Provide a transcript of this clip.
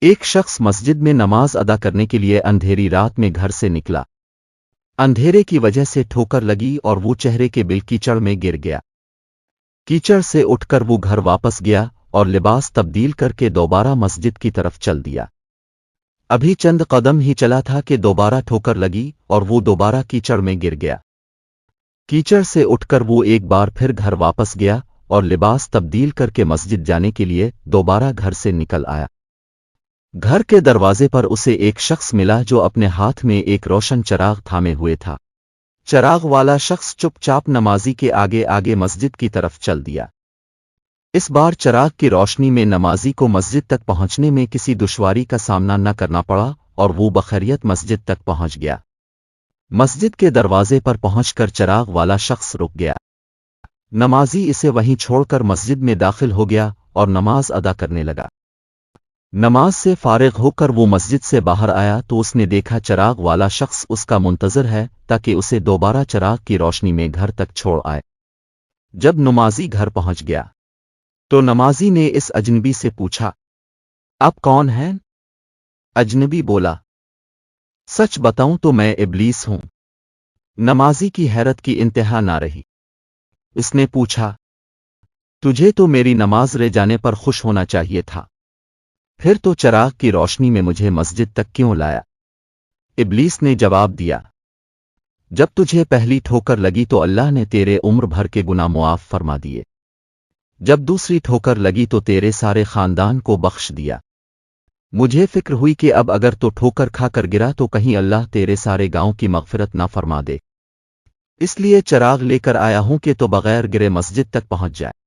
ایک شخص مسجد میں نماز ادا کرنے کے لیے اندھیری رات میں گھر سے نکلا۔ اندھیرے کی وجہ سے ٹھوکر لگی اور وہ چہرے کے بل کیچڑ میں گر گیا۔ کیچڑ سے اٹھ کر وہ گھر واپس گیا اور لباس تبدیل کر کے دوبارہ مسجد کی طرف چل دیا۔ ابھی چند قدم ہی چلا تھا کہ دوبارہ ٹھوکر لگی اور وہ دوبارہ کیچڑ میں گر گیا۔ کیچڑ سے اٹھ کر وہ ایک بار پھر گھر واپس گیا اور لباس تبدیل کر کے مسجد جانے کے لیے دوبارہ گھر سے نکل آیا۔ گھر کے دروازے پر اسے ایک شخص ملا جو اپنے ہاتھ میں ایک روشن چراغ تھامے ہوئے تھا۔ چراغ والا شخص چپ چاپ نمازی کے آگے آگے مسجد کی طرف چل دیا۔ اس بار چراغ کی روشنی میں نمازی کو مسجد تک پہنچنے میں کسی دشواری کا سامنا نہ کرنا پڑا اور وہ بخیریت مسجد تک پہنچ گیا۔ مسجد کے دروازے پر پہنچ کر چراغ والا شخص رک گیا۔ نمازی اسے وہیں چھوڑ کر مسجد میں داخل ہو گیا اور نماز ادا کرنے لگا۔ نماز سے فارغ ہو کر وہ مسجد سے باہر آیا تو اس نے دیکھا چراغ والا شخص اس کا منتظر ہے تاکہ اسے دوبارہ چراغ کی روشنی میں گھر تک چھوڑ آئے۔ جب نمازی گھر پہنچ گیا تو نمازی نے اس اجنبی سے پوچھا، آپ کون ہیں؟ اجنبی بولا، سچ بتاؤں تو میں ابلیس ہوں۔ نمازی کی حیرت کی انتہا نہ رہی۔ اس نے پوچھا، تجھے تو میری نماز رہ جانے پر خوش ہونا چاہیے تھا، پھر تو چراغ کی روشنی میں مجھے مسجد تک کیوں لایا؟ ابلیس نے جواب دیا، جب تجھے پہلی ٹھوکر لگی تو اللہ نے تیرے عمر بھر کے گناہ معاف فرما دیے، جب دوسری ٹھوکر لگی تو تیرے سارے خاندان کو بخش دیا۔ مجھے فکر ہوئی کہ اب اگر تو ٹھوکر کھا کر گرا تو کہیں اللہ تیرے سارے گاؤں کی مغفرت نہ فرما دے، اس لیے چراغ لے کر آیا ہوں کہ تو بغیر گرے مسجد تک پہنچ جائے۔